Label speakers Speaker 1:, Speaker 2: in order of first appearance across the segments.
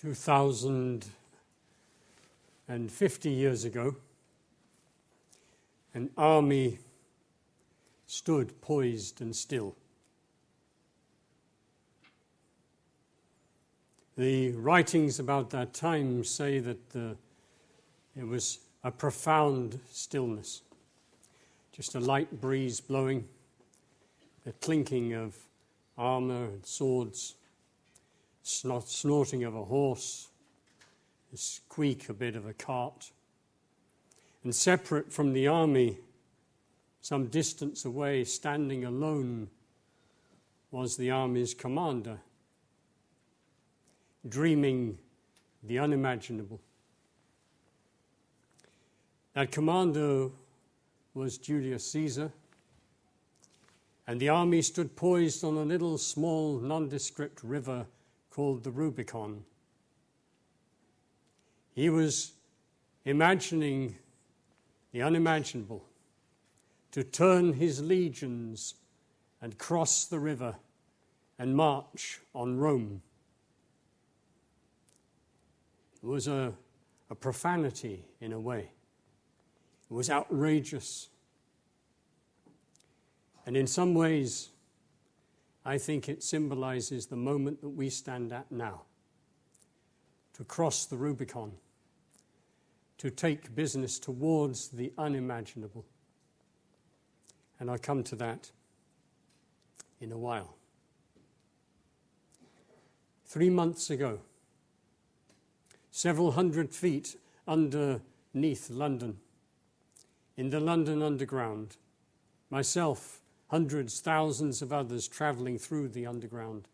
Speaker 1: 2,050 years ago, an army stood poised and still. The writings about that time say that it was a profound stillness, just a light breeze blowing, the clinking of armor and swords, snorting of a horse, the squeak a bit of a cart. And separate from the army, some distance away, standing alone, was the army's commander, dreaming the unimaginable. That commander was Julius Caesar, and the army stood poised on a little small nondescript river called the Rubicon. He was imagining the unimaginable, to turn his legions and cross the river and march on Rome. It was a profanity in a way. It was outrageous. And in some ways, I think it symbolizes the moment that we stand at now. To cross the Rubicon, to take business towards the unimaginable. And I'll come to that in a while. 3 months ago, several hundred feet underneath London, in the London Underground, myself, hundreds, thousands of others travelling through the Underground.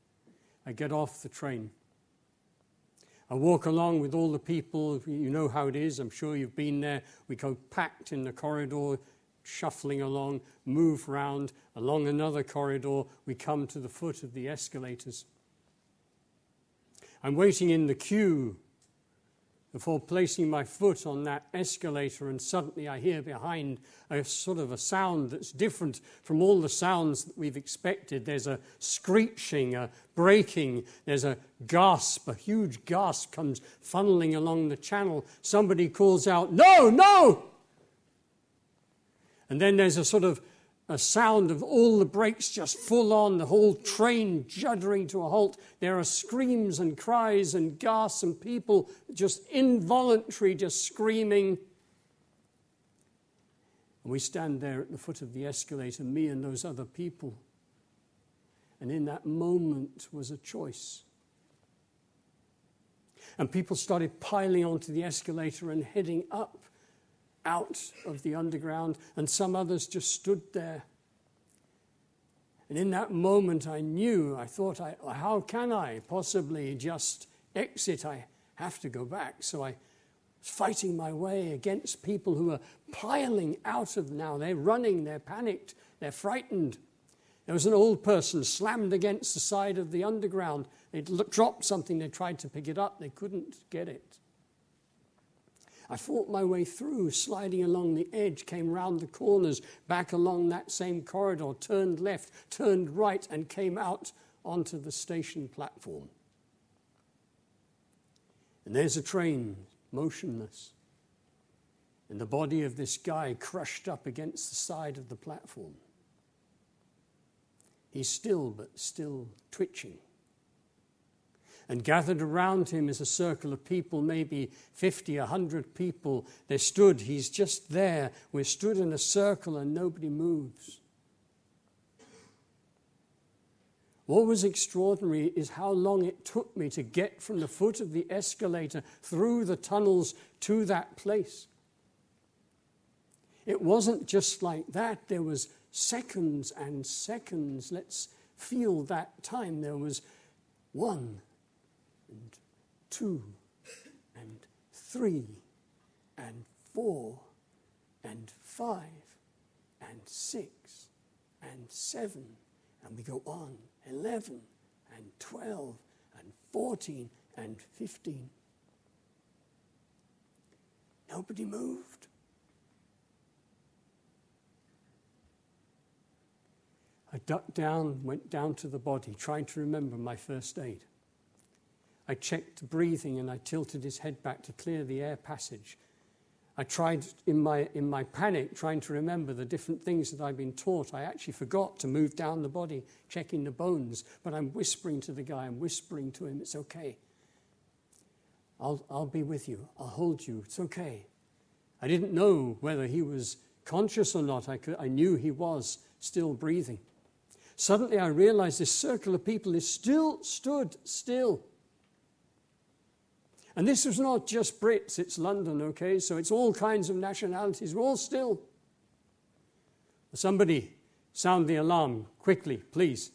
Speaker 1: I get off the train. I walk along with all the people. You know how it is. I'm sure you've been there. We go packed in the corridor, shuffling along, move round along another corridor. We come to the foot of the escalators. I'm waiting in the queue before placing my foot on that escalator, and suddenly I hear behind a sort of a sound that's different from all the sounds that we've expected. There's a screeching, a breaking, there's a gasp, a huge gasp comes funneling along the channel. Somebody calls out, "No, no!" And then there's a sort of a sound of all the brakes just full on, the whole train juddering to a halt. There are screams and cries and gasps and people just involuntary, just screaming. And we stand there at the foot of the escalator, me and those other people. And in that moment was a choice. And people started piling onto the escalator and heading up out of the Underground, and some others just stood there. And in that moment I thought, how can I possibly just exit? I have to go back. So I was fighting my way against people who are piling out of now. They're running, they're panicked, they're frightened. There was an old person slammed against the side of the Underground. They'd dropped something, they tried to pick it up, they couldn't get it. I fought my way through, sliding along the edge, came round the corners, back along that same corridor, turned left, turned right, and came out onto the station platform. And there's a train, motionless, and the body of this guy crushed up against the side of the platform. He's still, but still twitching. And gathered around him is a circle of people, maybe 50, 100 people. He's just there. We're stood in a circle and nobody moves. What was extraordinary is how long it took me to get from the foot of the escalator through the tunnels to that place. It wasn't just like that. There was seconds and seconds. Let's feel that time. There was 1 and 2 and 3 and 4 and 5 and 6 and 7, and we go on, 11 and 12 and 14 and 15. Nobody moved. I ducked down, went down to the body, trying to remember my first aid. I checked breathing and I tilted his head back to clear the air passage. I tried, in my panic, trying to remember the different things that I'd been taught. I actually forgot to move down the body, checking the bones. But I'm whispering to the guy, I'm whispering to him, it's okay. I'll be with you. I'll hold you. It's okay. I didn't know whether he was conscious or not. I knew he was still breathing. Suddenly I realized this circle of people is still stood still. And this was not just Brits, it's London, okay? So it's all kinds of nationalities. We're all still. Somebody sound the alarm quickly, please.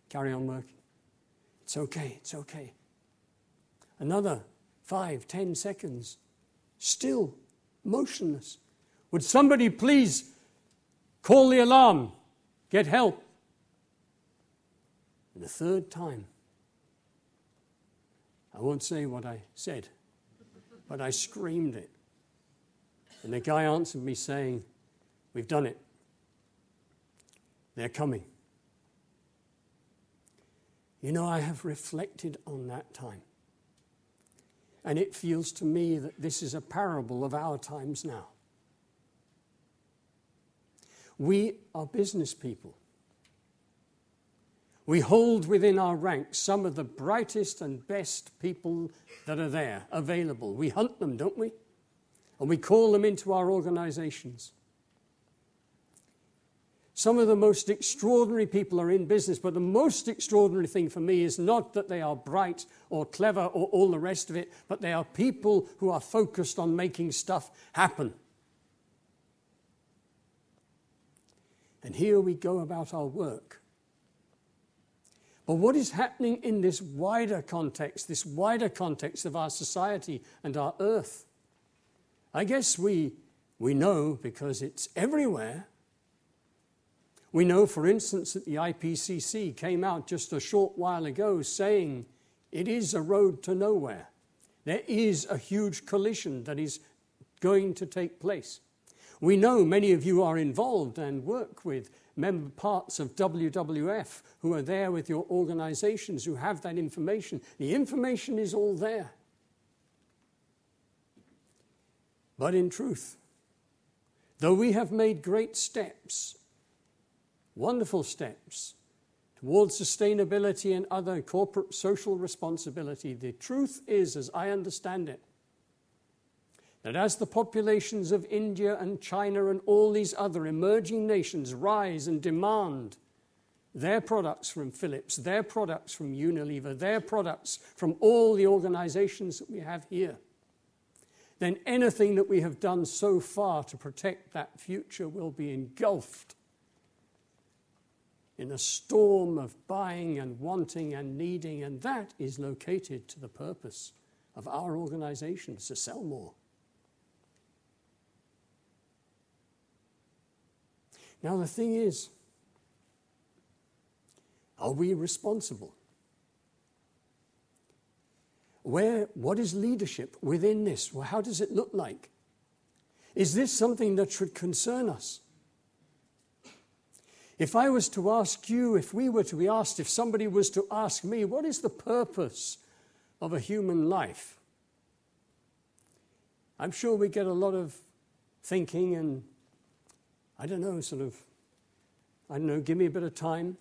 Speaker 1: Carry on working. It's okay, it's okay. Another 5, 10 seconds. Still motionless. Would somebody please call the alarm? Get help. And the third time, I won't say what I said, but I screamed it. And the guy answered me saying, we've done it. They're coming. You know, I have reflected on that time. And it feels to me that this is a parable of our times now. We are business people. We hold within our ranks some of the brightest and best people that are there, available. We hunt them, don't we? And we call them into our organizations. Some of the most extraordinary people are in business, but the most extraordinary thing for me is not that they are bright or clever or all the rest of it, but they are people who are focused on making stuff happen. And here we go about our work. But what is happening in this wider context of our society and our earth? I guess we know because it's everywhere. We know, for instance, that the IPCC came out just a short while ago saying it is a road to nowhere. There is a huge collision that is going to take place. We know many of you are involved and work with member parts of WWF who are there with your organizations, who have that information. The information is all there. But in truth, though we have made great steps, wonderful steps, towards sustainability and other corporate social responsibility, the truth is, as I understand it, that as the populations of India and China and all these other emerging nations rise and demand their products from Philips, their products from Unilever, their products from all the organizations that we have here, then anything that we have done so far to protect that future will be engulfed in a storm of buying and wanting and needing, and that is located to the purpose of our organizations to sell more. Now the thing is, are we responsible? What is leadership within this? Well, how does it look like? Is this something that should concern us? If I was to ask you, if we were to be asked, if somebody was to ask me, what is the purpose of a human life? I'm sure we get a lot of thinking and give me a bit of time.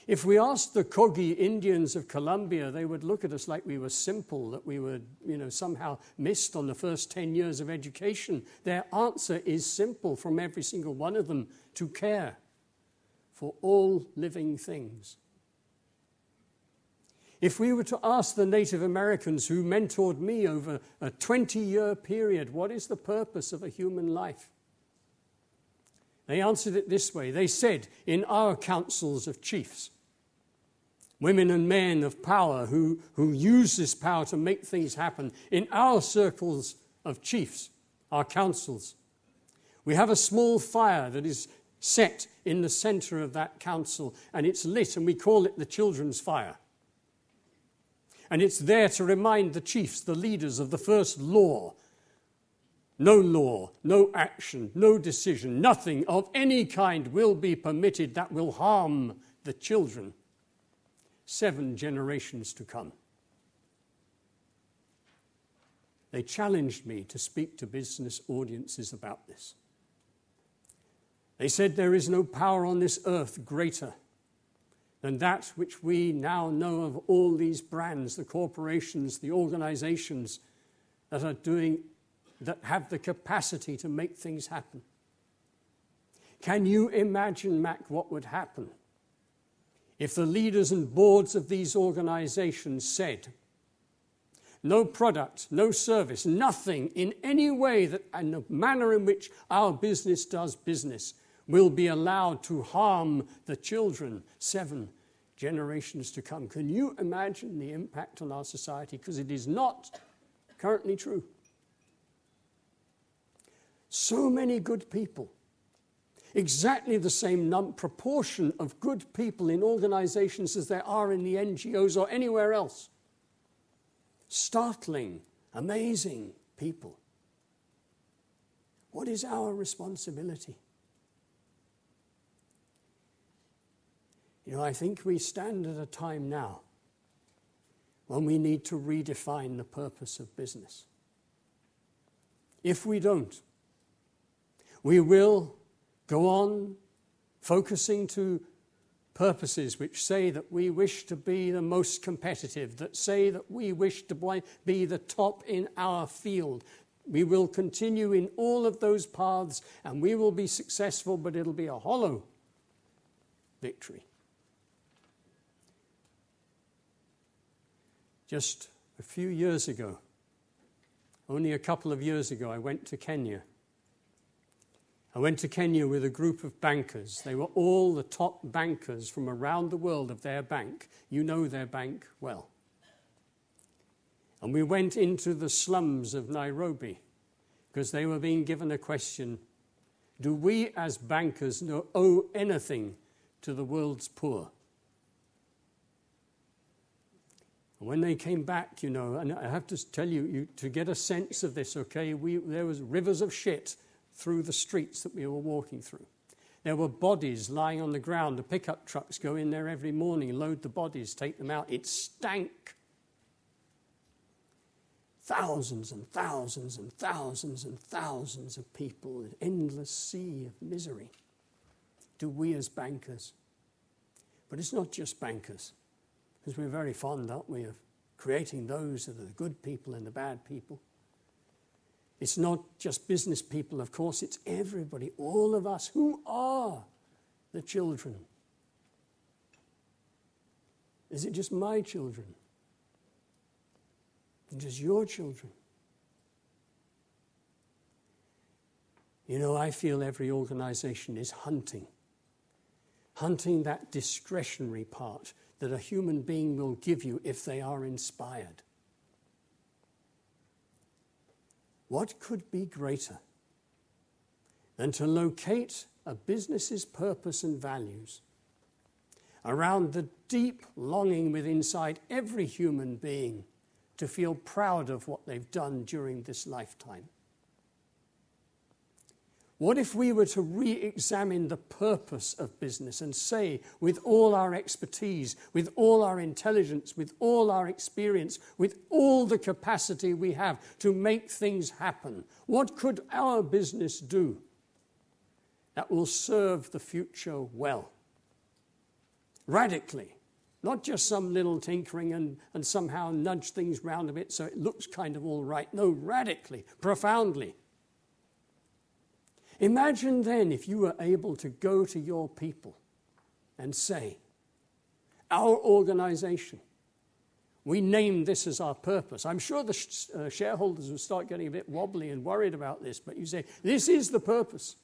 Speaker 1: If we asked the Kogi Indians of Colombia, they would look at us like we were simple, that we were, somehow missed on the first 10 years of education. Their answer is simple from every single one of them: to care for all living things. If we were to ask the Native Americans who mentored me over a 20-year period, what is the purpose of a human life? They answered it this way. They said, in our councils of chiefs, women and men of power who use this power to make things happen, in our circles of chiefs, our councils, we have a small fire that is set in the center of that council, and it's lit, and we call it the children's fire. And it's there to remind the chiefs, the leaders, of the first law. No action, no decision, nothing of any kind will be permitted that will harm the children 7 generations to come. they challenged me to speak to business audiences about this. They said there is no power on this earth greater than that which we now know of all these brands, the corporations, the organizations that have the capacity to make things happen. Can you imagine, Mac, what would happen if the leaders and boards of these organizations said, no product, no service, nothing in any way that, and the manner in which our business does business will be allowed to harm the children 7 generations to come? Can you imagine the impact on our society? Because it is not currently true. So many good people, exactly the same proportion of good people in organizations as there are in the NGOs or anywhere else. Startling, amazing people. What is our responsibility? You know, I think we stand at a time now when we need to redefine the purpose of business. If we don't, we will go on focusing to purposes which say that we wish to be the most competitive, that say that we wish to be the top in our field. We will continue in all of those paths and we will be successful, but it'll be a hollow victory. Just a few years ago, only a couple of years ago, I went to Kenya. I went to Kenya with a group of bankers. They were all the top bankers from around the world of their bank. You know their bank well. And we went into the slums of Nairobi because they were being given a question, do we as bankers owe anything to the world's poor? And when they came back, you know, and I have to tell you to get a sense of this, okay, there was rivers of shit through the streets that we were walking through. There were bodies lying on the ground. The pickup trucks go in there every morning, load the bodies, take them out. It stank. Thousands and thousands and thousands and thousands of people, an endless sea of misery. Do we as bankers? But it's not just bankers, because we're very fond, aren't we, of creating those that are the good people and the bad people. It's not just business people, of course, it's everybody, all of us. Who are the children? Is it just my children? Is it just your children? You know, I feel every organization is hunting that discretionary part that a human being will give you if they are inspired. What could be greater than to locate a business's purpose and values around the deep longing within inside every human being to feel proud of what they've done during this lifetime? What if we were to re-examine the purpose of business and say, with all our expertise, with all our intelligence, with all our experience, with all the capacity we have to make things happen, what could our business do that will serve the future well? Radically, not just some little tinkering and somehow nudge things round a bit so it looks kind of all right. No, radically, profoundly. Imagine then if you were able to go to your people and say, our organization, we named this as our purpose. I'm sure the shareholders will start getting a bit wobbly and worried about this, but you say, this is the purpose.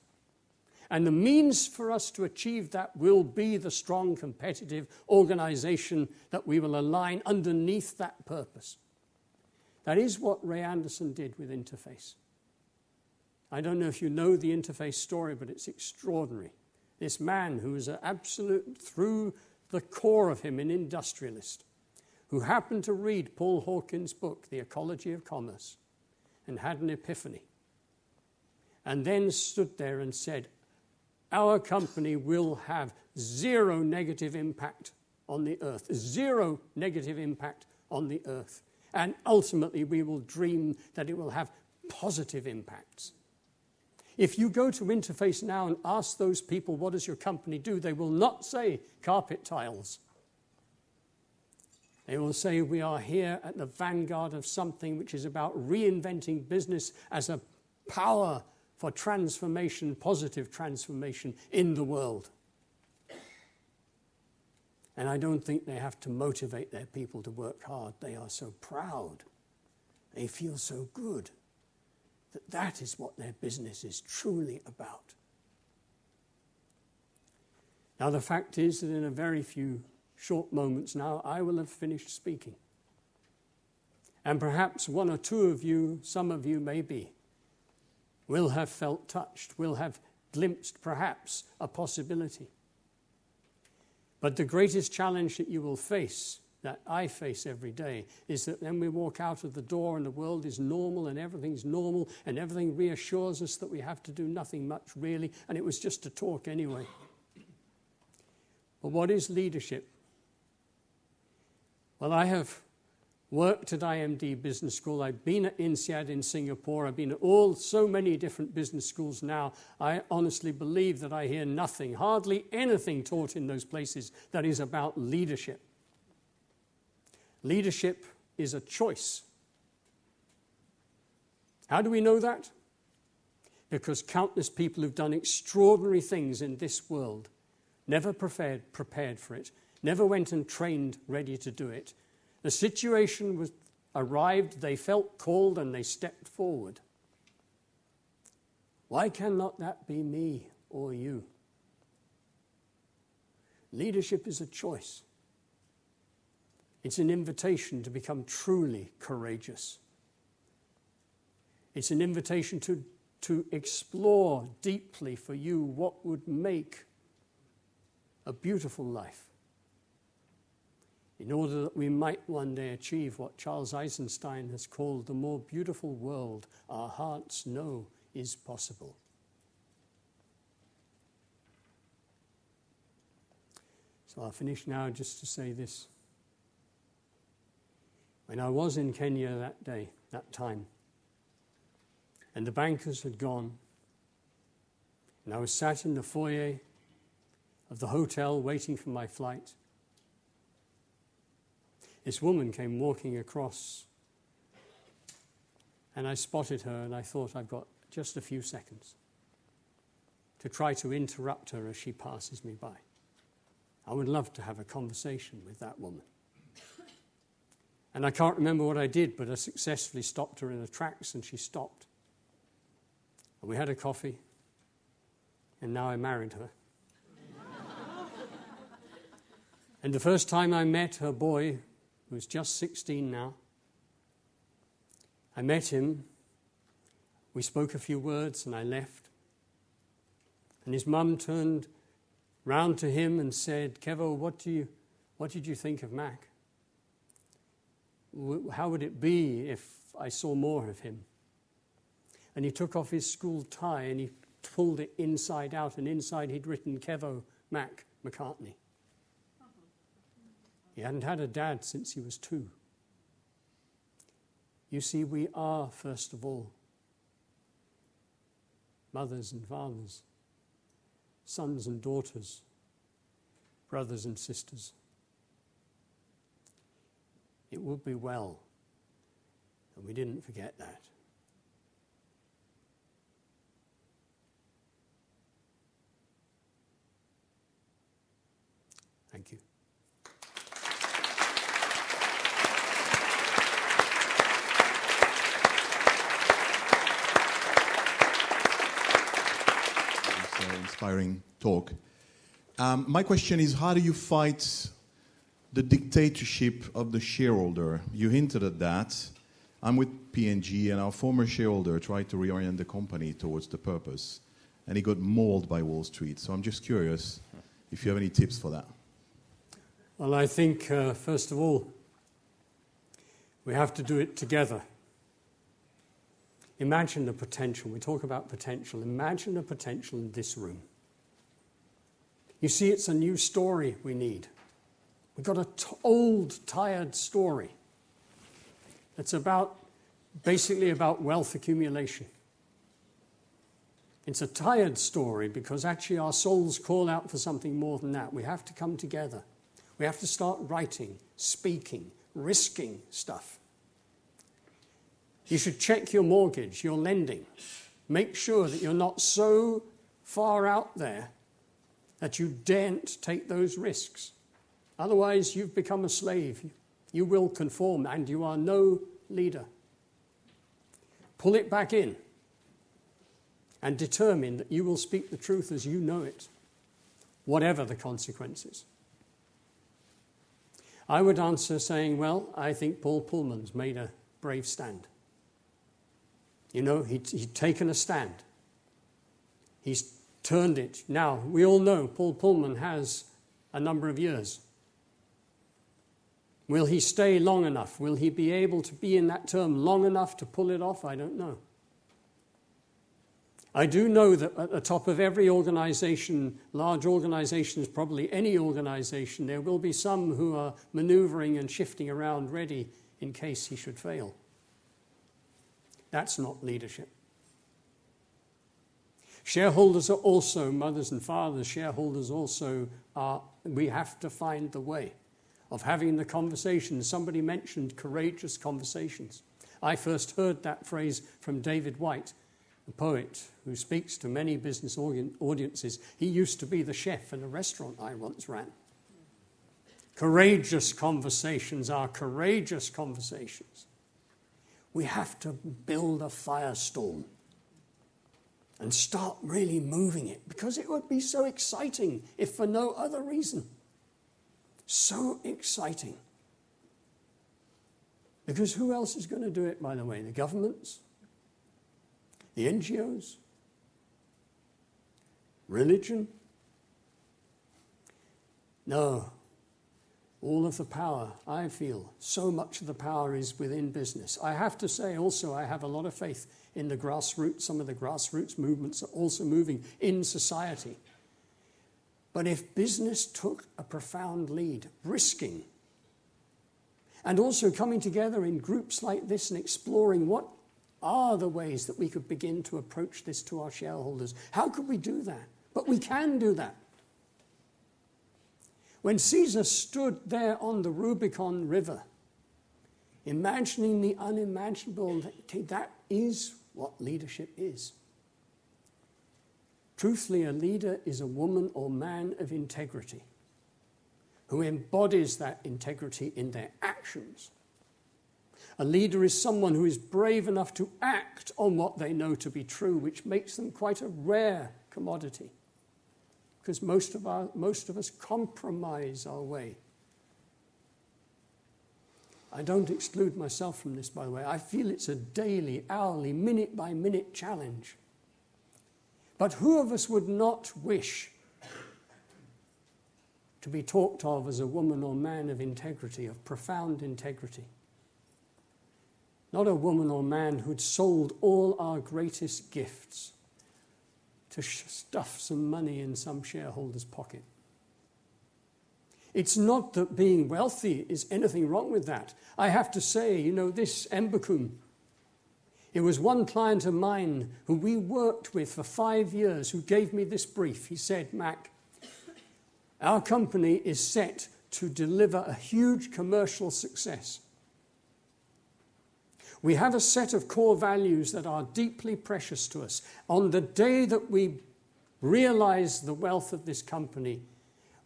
Speaker 1: And the means for us to achieve that will be the strong, competitive organization that we will align underneath that purpose. That is what Ray Anderson did with Interface. I don't know if you know the Interface story, but it's extraordinary. This man who was an absolute, through the core of him, an industrialist, who happened to read Paul Hawkins' book, The Ecology of Commerce, and had an epiphany. And then stood there and said, our company will have zero negative impact on the earth. Zero negative impact on the earth. and ultimately we will dream that it will have positive impacts. If you go to Interface now and ask those people, what does your company do? They will not say carpet tiles. They will say we are here at the vanguard of something which is about reinventing business as a power for transformation, positive transformation in the world. And I don't think they have to motivate their people to work hard. They are so proud. They feel so good that that is what their business is truly about. Now, the fact is that in a very few short moments now, I will have finished speaking. And perhaps one or two of you, some of you maybe, will have felt touched, will have glimpsed perhaps a possibility. But the greatest challenge that you will face, that I face every day, is that then we walk out of the door and the world is normal and everything's normal and everything reassures us that we have to do nothing much really, and it was just a talk anyway. But what is leadership? Well, I have worked at IMD Business School. I've been at INSEAD in Singapore. I've been at so many different business schools now. I honestly believe that I hear nothing, hardly anything taught in those places that is about leadership. Leadership is a choice. How do we know that? Because countless people who've done extraordinary things in this world never prepared for it, never went and trained ready to do it. The situation arrived, they felt called, and they stepped forward. Why cannot that be me or you? Leadership is a choice. It's an invitation to become truly courageous. It's an invitation to explore deeply for you what would make a beautiful life, in order that we might one day achieve what Charles Eisenstein has called the more beautiful world our hearts know is possible. So I'll finish now just to say this. When I was in Kenya that time, and the bankers had gone, and I was sat in the foyer of the hotel waiting for my flight, this woman came walking across, and I spotted her, and I thought, I've got just a few seconds to try to interrupt her as she passes me by. I would love to have a conversation with that woman. And I can't remember what I did, but I successfully stopped her in her tracks, and she stopped. And we had a coffee, and now I married her. And the first time I met her boy, who was just 16 now, I met him, we spoke a few words, and I left. And his mum turned round to him and said, Kevo, what did you think of Mac? How would it be if I saw more of him? And he took off his school tie and he pulled it inside out, and inside he'd written Kevo Mac Macartney. He hadn't had a dad since he was 2. You see, we are, first of all, mothers and fathers, sons and daughters, brothers and sisters. It would be well that we didn't forget that. Thank you.
Speaker 2: Inspiring talk. My question is, how do you fight the dictatorship of the shareholder? You hinted at that. I'm with P&G, and our former shareholder tried to reorient the company towards the purpose, and he got mauled by Wall Street. So I'm just curious if you have any tips for that.
Speaker 1: Well, I think, first of all, we have to do it together. Imagine the potential. We talk about potential. Imagine the potential in this room. You see, it's a new story we need. We've got an old, tired story. It's basically about wealth accumulation. It's a tired story because actually our souls call out for something more than that. We have to come together. We have to start writing, speaking, risking stuff. You should check your mortgage, your lending. Make sure that you're not so far out there that you daren't take those risks. Otherwise, you've become a slave. You will conform, and you are no leader. Pull it back in and determine that you will speak the truth as you know it, whatever the consequences. I would answer saying, well, I think Paul Pullman's made a brave stand. You know, he'd taken a stand. He's turned it. Now, we all know Paul Pullman has a number of years. Will he stay long enough? Will he be able to be in that term long enough to pull it off? I don't know. I do know that at the top of every organization, large organizations, probably any organization, there will be some who are maneuvering and shifting around ready in case he should fail. That's not leadership. Shareholders are also, mothers and fathers, shareholders also are, we have to find the way of having the conversations. Somebody mentioned courageous conversations. I first heard that phrase from David White, a poet who speaks to many business audiences. He used to be the chef in a restaurant I once ran. Courageous conversations are courageous conversations. We have to build a firestorm and start really moving it, because it would be so exciting if for no other reason. So exciting. Because who else is going to do it, by the way? The governments? The NGOs? Religion? No. All of the power, I feel, so much of the power is within business. I have to say also, I have a lot of faith in the grassroots. Some of the grassroots movements are also moving in society. But if business took a profound lead, risking, and also coming together in groups like this and exploring what are the ways that we could begin to approach this to our shareholders, how could we do that? But we can do that. When Caesar stood there on the Rubicon River, imagining the unimaginable, that is what leadership is. Truthfully, a leader is a woman or man of integrity who embodies that integrity in their actions. A leader is someone who is brave enough to act on what they know to be true, which makes them quite a rare commodity, because most of us compromise our way. I don't exclude myself from this, by the way. I feel it's a daily, hourly, minute-by-minute challenge. But who of us would not wish to be talked of as a woman or man of integrity, of profound integrity? Not a woman or man who'd sold all our greatest gifts to stuff some money in some shareholder's pocket. It's not that being wealthy is anything wrong with that. I have to say, this embercombe, it was one client of mine who we worked with for 5 years who gave me this brief. He said, Mac, our company is set to deliver a huge commercial success. We have a set of core values that are deeply precious to us. On the day that we realize the wealth of this company,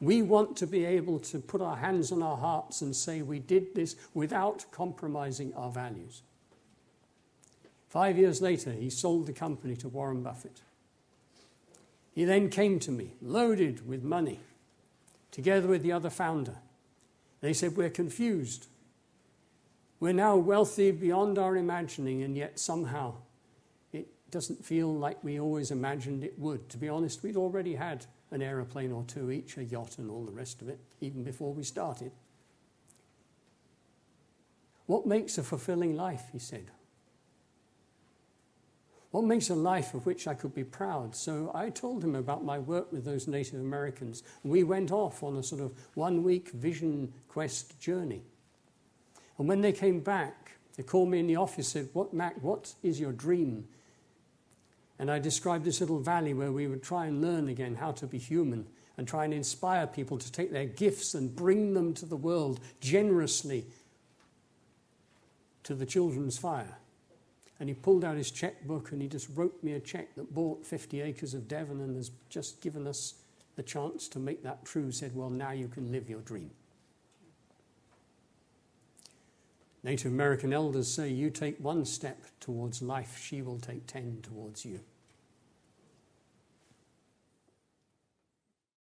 Speaker 1: we want to be able to put our hands on our hearts and say we did this without compromising our values. 5 years later, he sold the company to Warren Buffett. He then came to me, loaded with money, together with the other founder. They said, we're confused. We're now wealthy beyond our imagining, and yet somehow it doesn't feel like we always imagined it would. To be honest, we'd already had an aeroplane or two each, a yacht and all the rest of it, even before we started. What makes a fulfilling life, he said. What makes a life of which I could be proud? So I told him about my work with those Native Americans. We went off on a sort of 1 week vision quest journey. And when they came back, They called me in the office, said, Mac, what is your dream? And I described this little valley where we would try and learn again how to be human and try and inspire people to take their gifts and bring them to the world generously to the children's fire. And he pulled out his checkbook and he just wrote me a check that bought 50 acres of Devon and has just given us the chance to make that true. Said, well, now you can live your dream. Native American elders say, you take one step towards life, she will take 10 towards you.